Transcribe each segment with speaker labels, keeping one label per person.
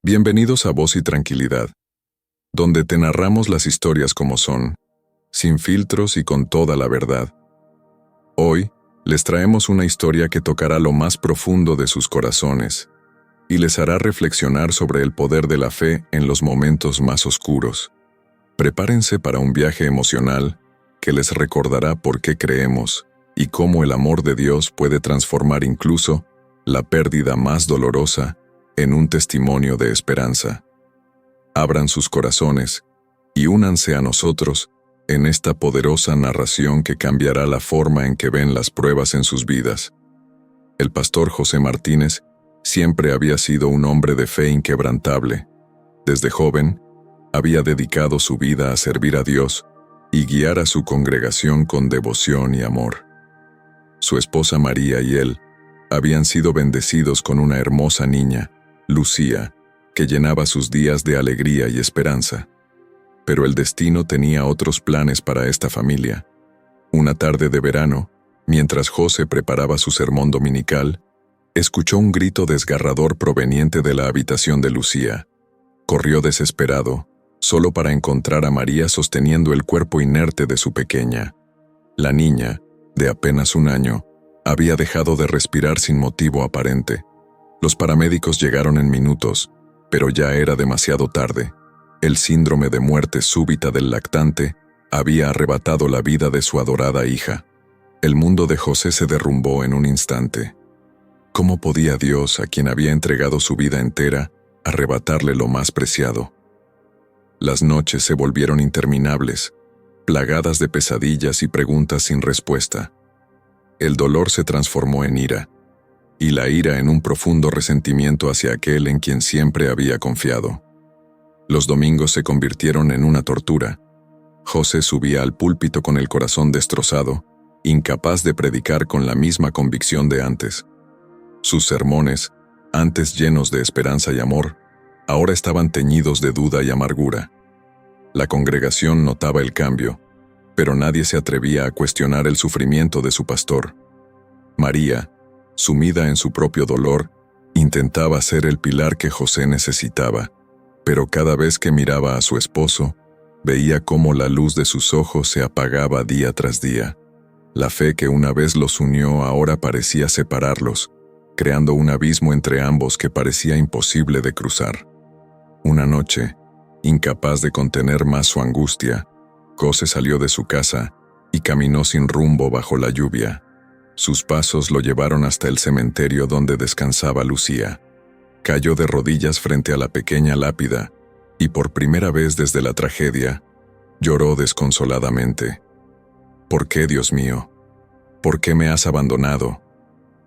Speaker 1: Bienvenidos a Voz y Tranquilidad, donde te narramos las historias como son, sin filtros y con toda la verdad. Hoy, les traemos una historia que tocará lo más profundo de sus corazones y les hará reflexionar sobre el poder de la fe en los momentos más oscuros. Prepárense para un viaje emocional que les recordará por qué creemos y cómo el amor de Dios puede transformar incluso la pérdida más dolorosa en un testimonio de esperanza. Abran sus corazones y únanse a nosotros en esta poderosa narración que cambiará la forma en que ven las pruebas en sus vidas. El pastor José Martínez siempre había sido un hombre de fe inquebrantable. Desde joven, había dedicado su vida a servir a Dios y guiar a su congregación con devoción y amor. Su esposa María y él habían sido bendecidos con una hermosa niña, Lucía, que llenaba sus días de alegría y esperanza. Pero el destino tenía otros planes para esta familia. Una tarde de verano, mientras José preparaba su sermón dominical, escuchó un grito desgarrador proveniente de la habitación de Lucía. Corrió desesperado, solo para encontrar a María sosteniendo el cuerpo inerte de su pequeña. La niña, de apenas 1 año, había dejado de respirar sin motivo aparente. Los paramédicos llegaron en minutos, pero ya era demasiado tarde. El síndrome de muerte súbita del lactante había arrebatado la vida de su adorada hija. El mundo de José se derrumbó en un instante. ¿Cómo podía Dios, a quien había entregado su vida entera, arrebatarle lo más preciado? Las noches se volvieron interminables, plagadas de pesadillas y preguntas sin respuesta. El dolor se transformó en ira, y la ira en un profundo resentimiento hacia aquel en quien siempre había confiado. Los domingos se convirtieron en una tortura. José subía al púlpito con el corazón destrozado, incapaz de predicar con la misma convicción de antes. Sus sermones, antes llenos de esperanza y amor, ahora estaban teñidos de duda y amargura. La congregación notaba el cambio, pero nadie se atrevía a cuestionar el sufrimiento de su pastor. María, sumida en su propio dolor, intentaba ser el pilar que José necesitaba, pero cada vez que miraba a su esposo, veía cómo la luz de sus ojos se apagaba día tras día. La fe que una vez los unió ahora parecía separarlos, creando un abismo entre ambos que parecía imposible de cruzar. Una noche, incapaz de contener más su angustia, José salió de su casa y caminó sin rumbo bajo la lluvia. Sus pasos lo llevaron hasta el cementerio donde descansaba Lucía. Cayó de rodillas frente a la pequeña lápida y por primera vez desde la tragedia, lloró desconsoladamente. «¿Por qué, Dios mío? ¿Por qué me has abandonado?»,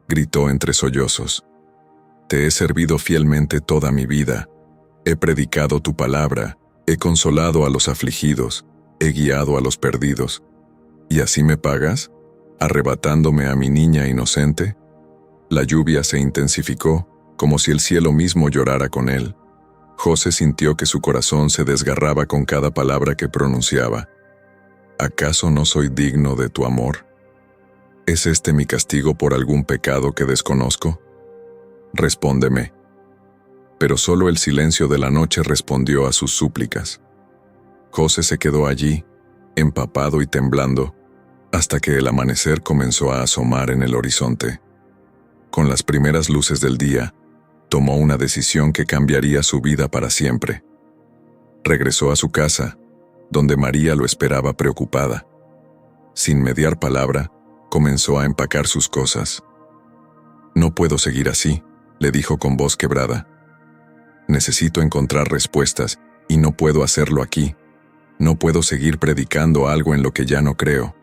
Speaker 1: gritó entre sollozos. «Te he servido fielmente toda mi vida. He predicado tu palabra, he consolado a los afligidos, he guiado a los perdidos. ¿Y así me pagas? ¿Arrebatándome a mi niña inocente?». La lluvia se intensificó, como si el cielo mismo llorara con él. José sintió que su corazón se desgarraba con cada palabra que pronunciaba. «¿Acaso no soy digno de tu amor? ¿Es este mi castigo por algún pecado que desconozco? Respóndeme». Pero solo el silencio de la noche respondió a sus súplicas. José se quedó allí, empapado y temblando, hasta que el amanecer comenzó a asomar en el horizonte. Con las primeras luces del día, tomó una decisión que cambiaría su vida para siempre. Regresó a su casa, donde María lo esperaba preocupada. Sin mediar palabra, comenzó a empacar sus cosas. «No puedo seguir así», le dijo con voz quebrada. «Necesito encontrar respuestas y no puedo hacerlo aquí. No puedo seguir predicando algo en lo que ya no creo».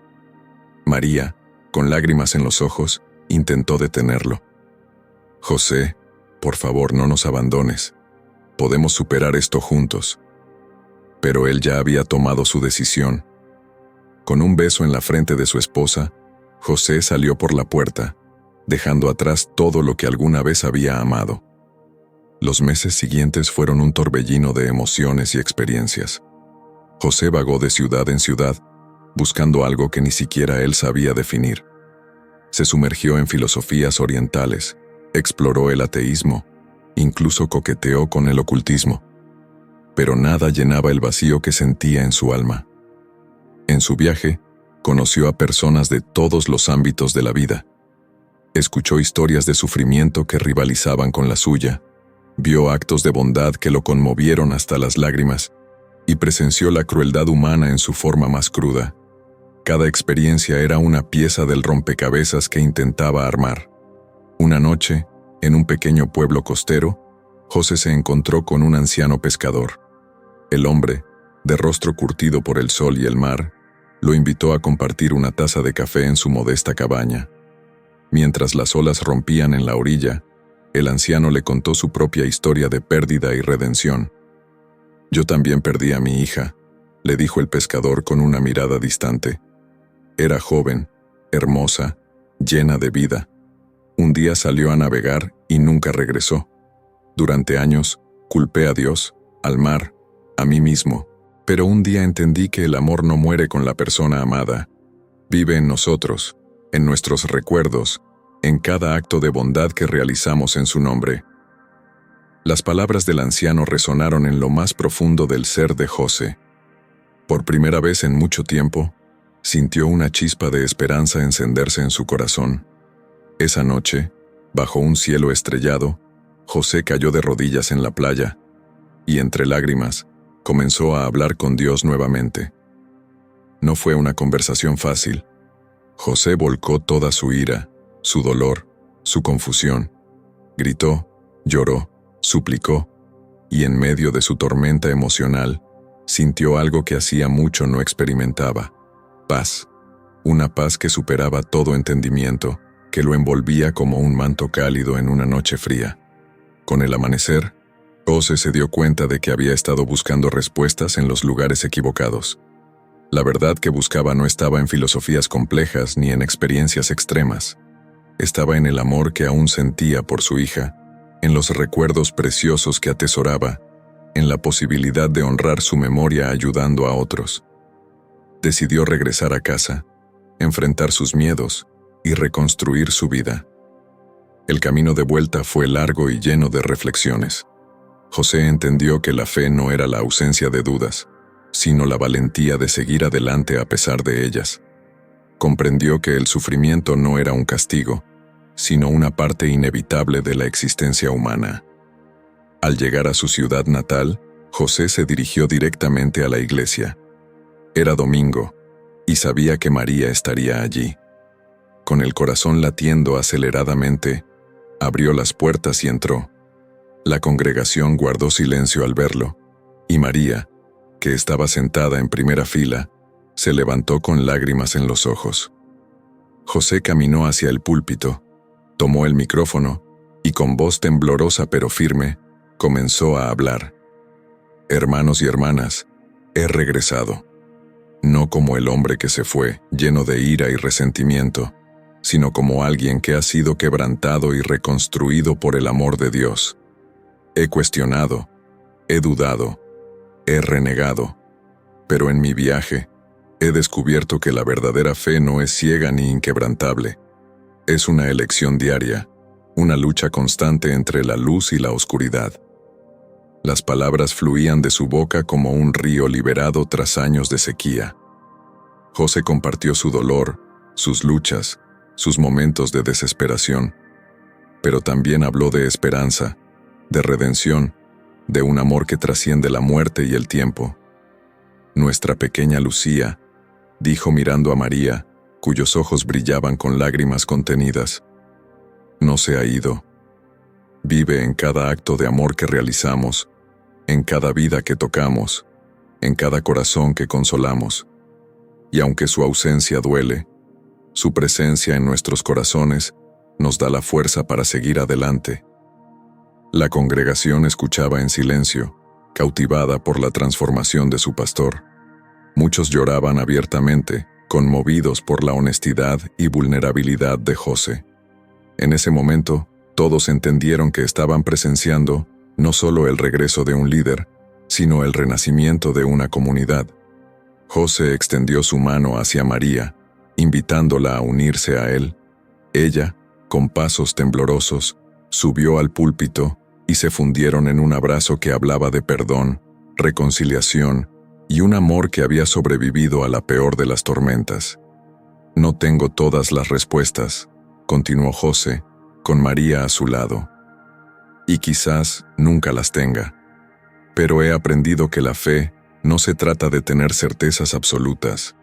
Speaker 1: María, con lágrimas en los ojos, intentó detenerlo. «José, por favor, no nos abandones. Podemos superar esto juntos». Pero él ya había tomado su decisión. Con un beso en la frente de su esposa, José salió por la puerta, dejando atrás todo lo que alguna vez había amado. Los meses siguientes fueron un torbellino de emociones y experiencias. José vagó de ciudad en ciudad, buscando algo que ni siquiera él sabía definir. Se sumergió en filosofías orientales, exploró el ateísmo incluso coqueteó con el ocultismo. Pero nada llenaba el vacío que sentía en su alma. En su viaje, conoció a personas de todos los ámbitos de la vida. Escuchó historias de sufrimiento que rivalizaban con la suya, vio actos de bondad que lo conmovieron hasta las lágrimas y presenció la crueldad humana en su forma más cruda. Cada experiencia era una pieza del rompecabezas que intentaba armar. Una noche, en un pequeño pueblo costero, José se encontró con un anciano pescador. El hombre, de rostro curtido por el sol y el mar, lo invitó a compartir una taza de café en su modesta cabaña. Mientras las olas rompían en la orilla, el anciano le contó su propia historia de pérdida y redención. «Yo también perdí a mi hija», le dijo el pescador con una mirada distante. Era joven, hermosa, llena de vida. Un día salió a navegar y nunca regresó. Durante años, culpé a Dios, al mar, a mí mismo, pero un día entendí que el amor no muere con la persona amada. Vive en nosotros, en nuestros recuerdos, en cada acto de bondad que realizamos en su nombre. Las palabras del anciano resonaron en lo más profundo del ser de José. Por primera vez en mucho tiempo, sintió una chispa de esperanza encenderse en su corazón. Esa noche, bajo un cielo estrellado, José cayó de rodillas en la playa y, entre lágrimas, comenzó a hablar con Dios nuevamente. No fue una conversación fácil. José volcó toda su ira, su dolor, su confusión. Gritó, lloró, suplicó, y en medio de su tormenta emocional, sintió algo que hacía mucho no experimentaba: paz. Una paz que superaba todo entendimiento, que lo envolvía como un manto cálido en una noche fría. Con el amanecer, José se dio cuenta de que había estado buscando respuestas en los lugares equivocados. La verdad que buscaba no estaba en filosofías complejas ni en experiencias extremas. Estaba en el amor que aún sentía por su hija, en los recuerdos preciosos que atesoraba, en la posibilidad de honrar su memoria ayudando a otros. Decidió regresar a casa, enfrentar sus miedos y reconstruir su vida. El camino de vuelta fue largo y lleno de reflexiones. José entendió que la fe no era la ausencia de dudas, sino la valentía de seguir adelante a pesar de ellas. Comprendió que el sufrimiento no era un castigo, sino una parte inevitable de la existencia humana. Al llegar a su ciudad natal, José se dirigió directamente a la iglesia. Era domingo, y sabía que María estaría allí. Con el corazón latiendo aceleradamente, abrió las puertas y entró. La congregación guardó silencio al verlo, y María, que estaba sentada en primera fila, se levantó con lágrimas en los ojos. José caminó hacia el púlpito, tomó el micrófono y con voz temblorosa pero firme, comenzó a hablar. «Hermanos y hermanas, he regresado. No como el hombre que se fue, lleno de ira y resentimiento, sino como alguien que ha sido quebrantado y reconstruido por el amor de Dios. He cuestionado, he dudado, he renegado, pero en mi viaje he descubierto que la verdadera fe no es ciega ni inquebrantable. Es una elección diaria, una lucha constante entre la luz y la oscuridad». Las palabras fluían de su boca como un río liberado tras años de sequía. José compartió su dolor, sus luchas, sus momentos de desesperación, pero también habló de esperanza, de redención, de un amor que trasciende la muerte y el tiempo. «Nuestra pequeña Lucía», dijo mirando a María, cuyos ojos brillaban con lágrimas contenidas, «no se ha ido. Vive en cada acto de amor que realizamos, en cada vida que tocamos, en cada corazón que consolamos. Y aunque su ausencia duele, su presencia en nuestros corazones nos da la fuerza para seguir adelante». La congregación escuchaba en silencio, cautivada por la transformación de su pastor. Muchos lloraban abiertamente, conmovidos por la honestidad y vulnerabilidad de José. En ese momento, todos entendieron que estaban presenciando no solo el regreso de un líder, sino el renacimiento de una comunidad. José extendió su mano hacia María, invitándola a unirse a él. Ella, con pasos temblorosos, subió al púlpito y se fundieron en un abrazo que hablaba de perdón, reconciliación y un amor que había sobrevivido a la peor de las tormentas. No tengo todas las respuestas, continuó José, con María a su lado. Y quizás nunca las tenga. Pero he aprendido que la fe no se trata de tener certezas absolutas.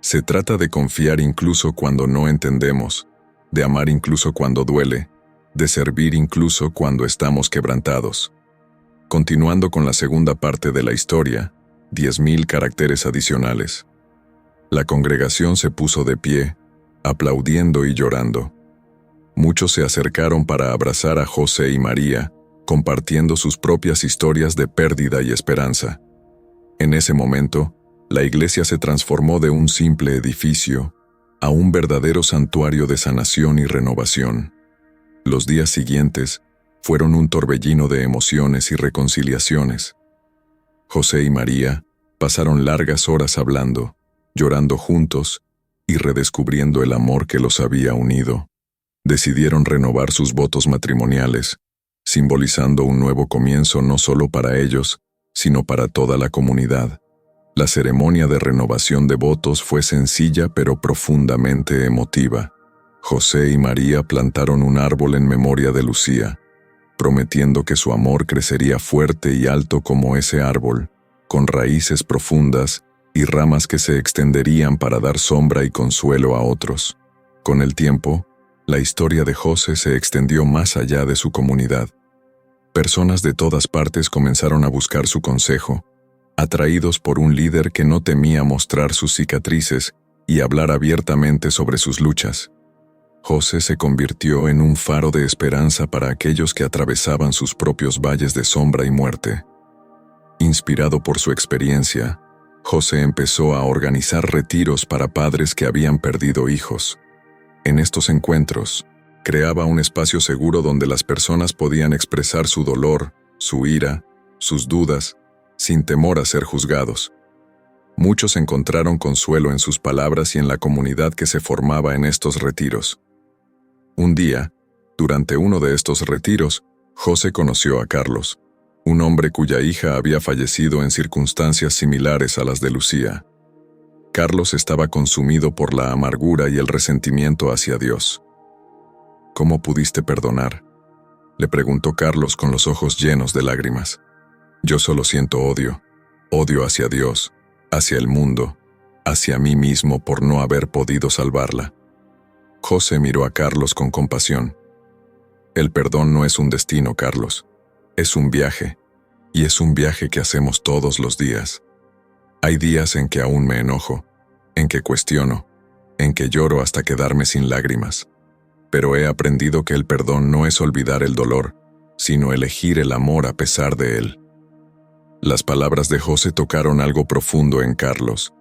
Speaker 1: Se trata de confiar incluso cuando no entendemos, de amar incluso cuando duele, de servir incluso cuando estamos quebrantados. Continuando con la segunda parte de la historia, 10.000 caracteres adicionales. La congregación se puso de pie, aplaudiendo y llorando. Muchos se acercaron para abrazar a José y María, compartiendo sus propias historias de pérdida y esperanza. En ese momento, la iglesia se transformó de un simple edificio a un verdadero santuario de sanación y renovación. Los días siguientes fueron un torbellino de emociones y reconciliaciones. José y María pasaron largas horas hablando, llorando juntos y redescubriendo el amor que los había unido. Decidieron renovar sus votos matrimoniales, simbolizando un nuevo comienzo no solo para ellos, sino para toda la comunidad. La ceremonia de renovación de votos fue sencilla pero profundamente emotiva. José y María plantaron un árbol en memoria de Lucía, prometiendo que su amor crecería fuerte y alto como ese árbol, con raíces profundas y ramas que se extenderían para dar sombra y consuelo a otros. Con el tiempo, la historia de José se extendió más allá de su comunidad. Personas de todas partes comenzaron a buscar su consejo, atraídos por un líder que no temía mostrar sus cicatrices y hablar abiertamente sobre sus luchas. José se convirtió en un faro de esperanza para aquellos que atravesaban sus propios valles de sombra y muerte. Inspirado por su experiencia, José empezó a organizar retiros para padres que habían perdido hijos. En estos encuentros, creaba un espacio seguro donde las personas podían expresar su dolor, su ira, sus dudas, sin temor a ser juzgados. Muchos encontraron consuelo en sus palabras y en la comunidad que se formaba en estos retiros. Un día, durante uno de estos retiros, José conoció a Carlos, un hombre cuya hija había fallecido en circunstancias similares a las de Lucía. Carlos estaba consumido por la amargura y el resentimiento hacia Dios. ¿Cómo pudiste perdonar?, le preguntó Carlos con los ojos llenos de lágrimas. Yo solo siento odio, odio hacia Dios, hacia el mundo, hacia mí mismo por no haber podido salvarla. José miró a Carlos con compasión. El perdón no es un destino, Carlos. Es un viaje, y es un viaje que hacemos todos los días. Hay días en que aún me enojo, en que cuestiono, en que lloro hasta quedarme sin lágrimas. Pero he aprendido que el perdón no es olvidar el dolor, sino elegir el amor a pesar de él. Las palabras de José tocaron algo profundo en Carlos.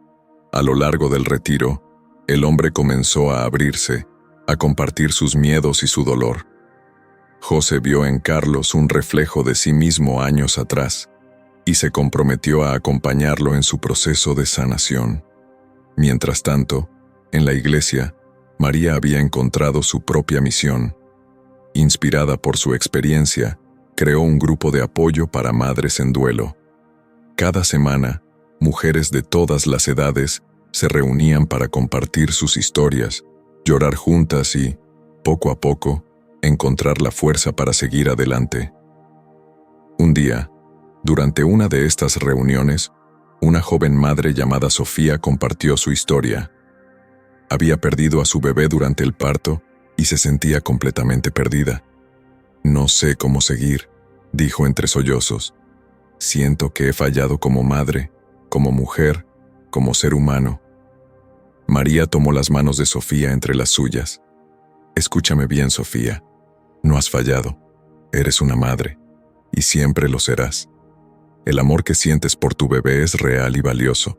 Speaker 1: A lo largo del retiro, el hombre comenzó a abrirse, a compartir sus miedos y su dolor. José vio en Carlos un reflejo de sí mismo años atrás, y se comprometió a acompañarlo en su proceso de sanación. Mientras tanto, en la iglesia, María había encontrado su propia misión. Inspirada por su experiencia, creó un grupo de apoyo para madres en duelo. Cada semana, mujeres de todas las edades se reunían para compartir sus historias, llorar juntas y, poco a poco, encontrar la fuerza para seguir adelante. Un día, durante una de estas reuniones, una joven madre llamada Sofía compartió su historia. Había perdido a su bebé durante el parto y se sentía completamente perdida. No sé cómo seguir, dijo entre sollozos. Siento que he fallado como madre, como mujer, como ser humano. María tomó las manos de Sofía entre las suyas. Escúchame bien, Sofía. No has fallado. Eres una madre, y siempre lo serás. El amor que sientes por tu bebé es real y valioso,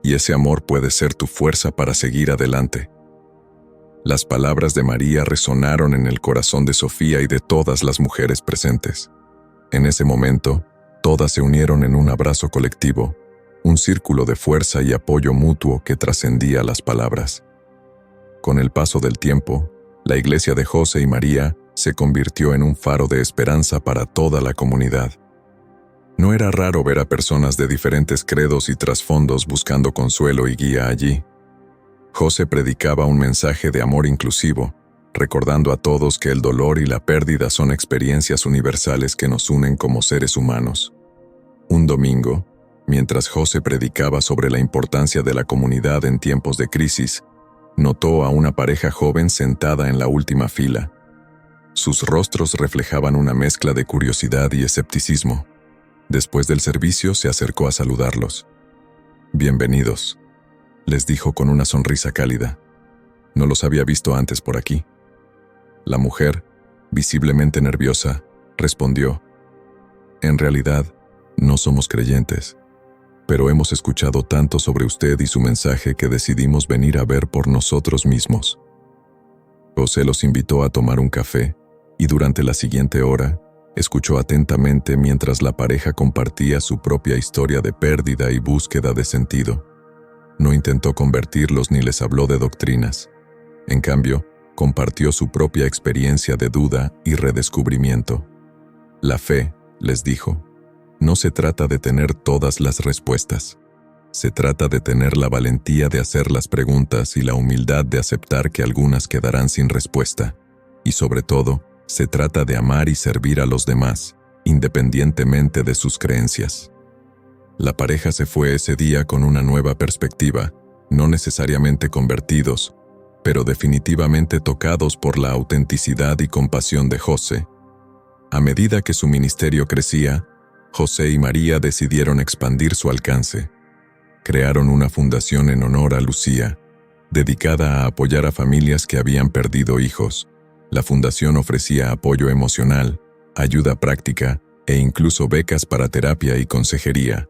Speaker 1: y ese amor puede ser tu fuerza para seguir adelante. Las palabras de María resonaron en el corazón de Sofía y de todas las mujeres presentes. En ese momento, todas se unieron en un abrazo colectivo, un círculo de fuerza y apoyo mutuo que trascendía las palabras. Con el paso del tiempo, la iglesia de José y María se convirtió en un faro de esperanza para toda la comunidad. No era raro ver a personas de diferentes credos y trasfondos buscando consuelo y guía allí. José predicaba un mensaje de amor inclusivo, recordando a todos que el dolor y la pérdida son experiencias universales que nos unen como seres humanos. Un domingo, mientras José predicaba sobre la importancia de la comunidad en tiempos de crisis, notó a una pareja joven sentada en la última fila. Sus rostros reflejaban una mezcla de curiosidad y escepticismo. Después del servicio se acercó a saludarlos. «Bienvenidos», les dijo con una sonrisa cálida. «No los había visto antes por aquí». La mujer, visiblemente nerviosa, respondió: «En realidad, no somos creyentes, pero hemos escuchado tanto sobre usted y su mensaje que decidimos venir a ver por nosotros mismos». José los invitó a tomar un café y durante la siguiente hora escuchó atentamente mientras la pareja compartía su propia historia de pérdida y búsqueda de sentido. No intentó convertirlos ni les habló de doctrinas. En cambio, compartió su propia experiencia de duda y redescubrimiento. La fe, les dijo, no se trata de tener todas las respuestas. Se trata de tener la valentía de hacer las preguntas y la humildad de aceptar que algunas quedarán sin respuesta. Y sobre todo, se trata de amar y servir a los demás, independientemente de sus creencias. La pareja se fue ese día con una nueva perspectiva, no necesariamente convertidos, pero definitivamente tocados por la autenticidad y compasión de José. A medida que su ministerio crecía, José y María decidieron expandir su alcance. Crearon una fundación en honor a Lucía, dedicada a apoyar a familias que habían perdido hijos. La fundación ofrecía apoyo emocional, ayuda práctica e incluso becas para terapia y consejería.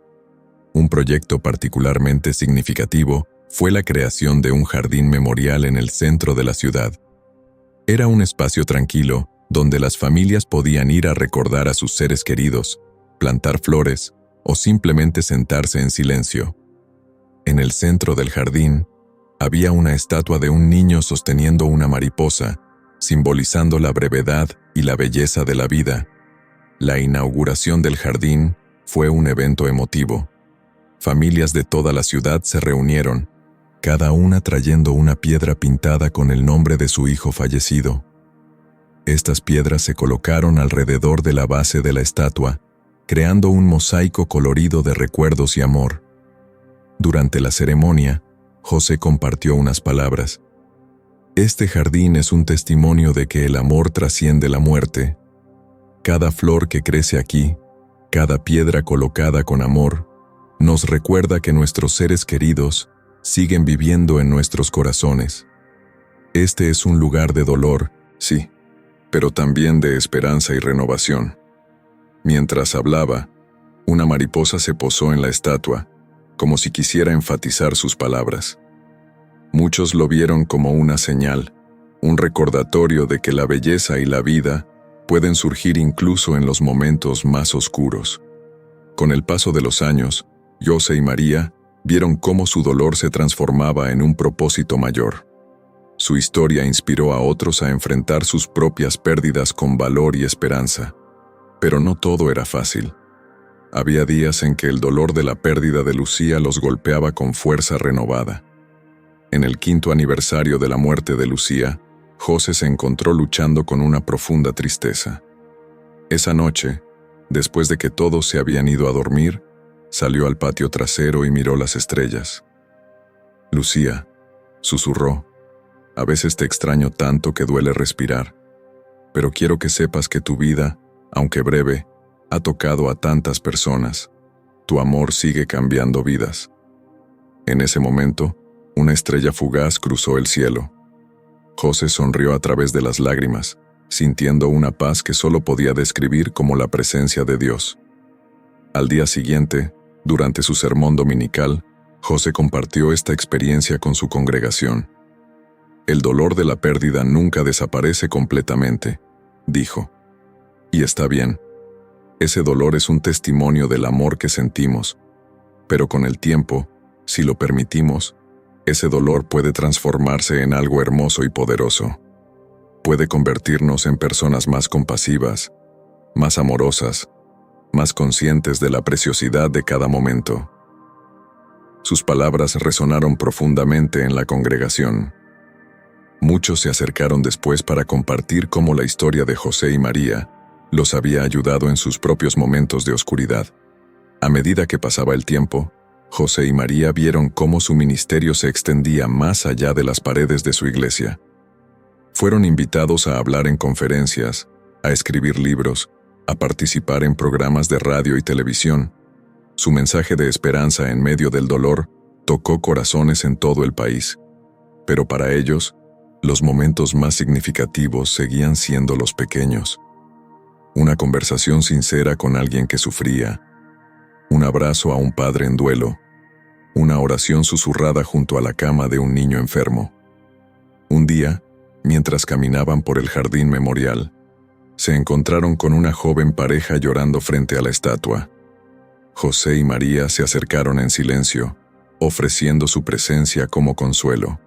Speaker 1: Un proyecto particularmente significativo fue la creación de un jardín memorial en el centro de la ciudad. Era un espacio tranquilo donde las familias podían ir a recordar a sus seres queridos, plantar flores o simplemente sentarse en silencio. En el centro del jardín había una estatua de un niño sosteniendo una mariposa, simbolizando la brevedad y la belleza de la vida. La inauguración del jardín fue un evento emotivo. Familias de toda la ciudad se reunieron, cada una trayendo una piedra pintada con el nombre de su hijo fallecido. Estas piedras se colocaron alrededor de la base de la estatua, creando un mosaico colorido de recuerdos y amor. Durante la ceremonia, José compartió unas palabras. Este jardín es un testimonio de que el amor trasciende la muerte. Cada flor que crece aquí, cada piedra colocada con amor, nos recuerda que nuestros seres queridos siguen viviendo en nuestros corazones. Este es un lugar de dolor, sí, pero también de esperanza y renovación. Mientras hablaba, una mariposa se posó en la estatua, como si quisiera enfatizar sus palabras. Muchos lo vieron como una señal, un recordatorio de que la belleza y la vida pueden surgir incluso en los momentos más oscuros. Con el paso de los años, José y María vieron cómo su dolor se transformaba en un propósito mayor. Su historia inspiró a otros a enfrentar sus propias pérdidas con valor y esperanza. Pero no todo era fácil. Había días en que el dolor de la pérdida de Lucía los golpeaba con fuerza renovada. En el 5º aniversario de la muerte de Lucía, José se encontró luchando con una profunda tristeza. Esa noche, después de que todos se habían ido a dormir, salió al patio trasero y miró las estrellas. «Lucía», susurró, «a veces te extraño tanto que duele respirar, pero quiero que sepas que tu vida, aunque breve, ha tocado a tantas personas. Tu amor sigue cambiando vidas». En ese momento, una estrella fugaz cruzó el cielo. José sonrió a través de las lágrimas, sintiendo una paz que solo podía describir como la presencia de Dios. Al día siguiente, durante su sermón dominical, José compartió esta experiencia con su congregación. «El dolor de la pérdida nunca desaparece completamente», dijo. «Y está bien. Ese dolor es un testimonio del amor que sentimos, pero con el tiempo, si lo permitimos, ese dolor puede transformarse en algo hermoso y poderoso». puede convertirnos en personas más compasivas, más amorosas, más conscientes de la preciosidad de cada momento. Sus palabras resonaron profundamente en la congregación. Muchos se acercaron después para compartir cómo la historia de José y María los había ayudado en sus propios momentos de oscuridad. A medida que pasaba el tiempo, José y María vieron cómo su ministerio se extendía más allá de las paredes de su iglesia. Fueron invitados a hablar en conferencias, a escribir libros, a participar en programas de radio y televisión. Su mensaje de esperanza en medio del dolor tocó corazones en todo el país. Pero para ellos, los momentos más significativos seguían siendo los pequeños. Una conversación sincera con alguien que sufría, un abrazo a un padre en duelo, una oración susurrada junto a la cama de un niño enfermo. Un día, mientras caminaban por el jardín memorial, se encontraron con una joven pareja llorando frente a la estatua. José y María se acercaron en silencio, ofreciendo su presencia como consuelo.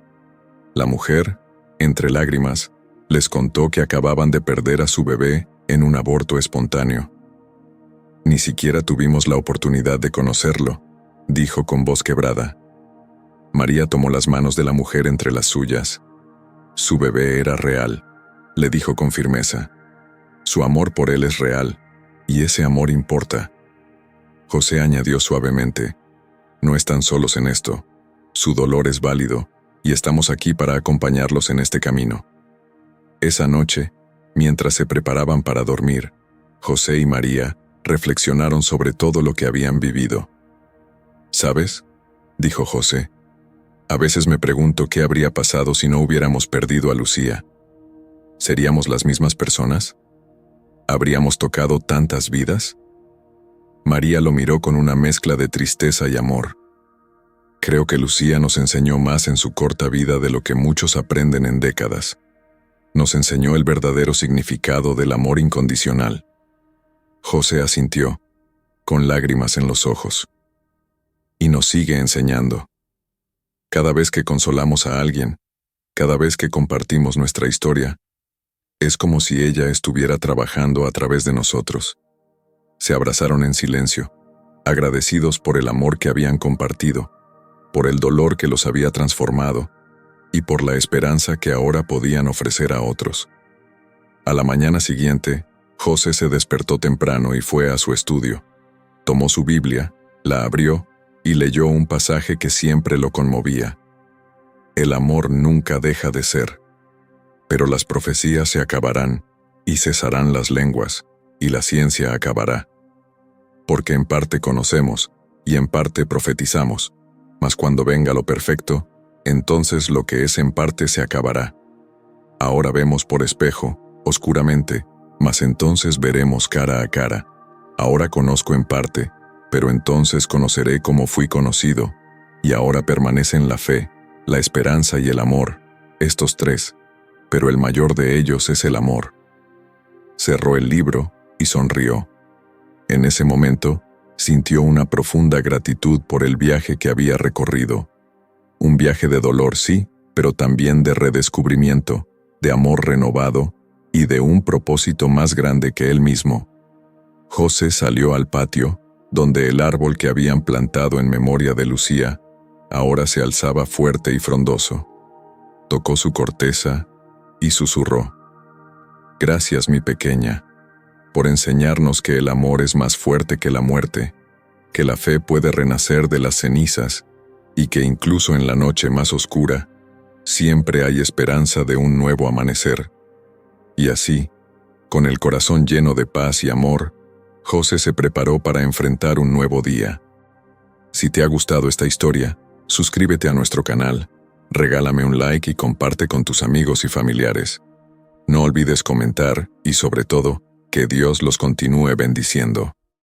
Speaker 1: La mujer, entre lágrimas, les contó que acababan de perder a su bebé en un aborto espontáneo. Ni siquiera tuvimos la oportunidad de conocerlo, dijo con voz quebrada. María tomó las manos de la mujer entre las suyas. Su bebé era real, le dijo con firmeza. Su amor por él es real, y ese amor importa. José añadió suavemente, no están solos en esto, su dolor es válido, y estamos aquí para acompañarlos en este camino. Esa noche, mientras se preparaban para dormir, José y María reflexionaron sobre todo lo que habían vivido. ¿Sabes?, dijo José, a veces me pregunto qué habría pasado si no hubiéramos perdido a Lucía. ¿Seríamos las mismas personas? ¿Habríamos tocado tantas vidas? María lo miró con una mezcla de tristeza y amor. Creo que Lucía nos enseñó más en su corta vida de lo que muchos aprenden en décadas. Nos enseñó el verdadero significado del amor incondicional. José asintió, con lágrimas en los ojos. Y nos sigue enseñando. Cada vez que consolamos a alguien, cada vez que compartimos nuestra historia, es como si ella estuviera trabajando a través de nosotros. Se abrazaron en silencio, agradecidos por el amor que habían compartido, por el dolor que los había transformado y por la esperanza que ahora podían ofrecer a otros. A la mañana siguiente, José se despertó temprano y fue a su estudio. Tomó su Biblia, la abrió y leyó un pasaje que siempre lo conmovía. El amor nunca deja de ser, pero las profecías se acabarán y cesarán las lenguas, y la ciencia acabará. Porque en parte conocemos y en parte profetizamos, mas cuando venga lo perfecto, entonces lo que es en parte se acabará. Ahora vemos por espejo, oscuramente, mas entonces veremos cara a cara. Ahora conozco en parte, pero entonces conoceré como fui conocido, y ahora permanecen la fe, la esperanza y el amor, estos tres, pero el mayor de ellos es el amor. Cerró el libro y sonrió. En ese momento, sintió una profunda gratitud por el viaje que había recorrido. Un viaje de dolor, sí, pero también de redescubrimiento, de amor renovado y de un propósito más grande que él mismo. José salió al patio, donde el árbol que habían plantado en memoria de Lucía ahora se alzaba fuerte y frondoso. Tocó su corteza y susurró: «Gracias, mi pequeña, por enseñarnos que el amor es más fuerte que la muerte, que la fe puede renacer de las cenizas y que incluso en la noche más oscura siempre hay esperanza de un nuevo amanecer». Y así, con el corazón lleno de paz y amor, José se preparó para enfrentar un nuevo día. Si te ha gustado esta historia, suscríbete a nuestro canal, regálame un like y comparte con tus amigos y familiares. No olvides comentar y, sobre todo, que Dios los continúe bendiciendo.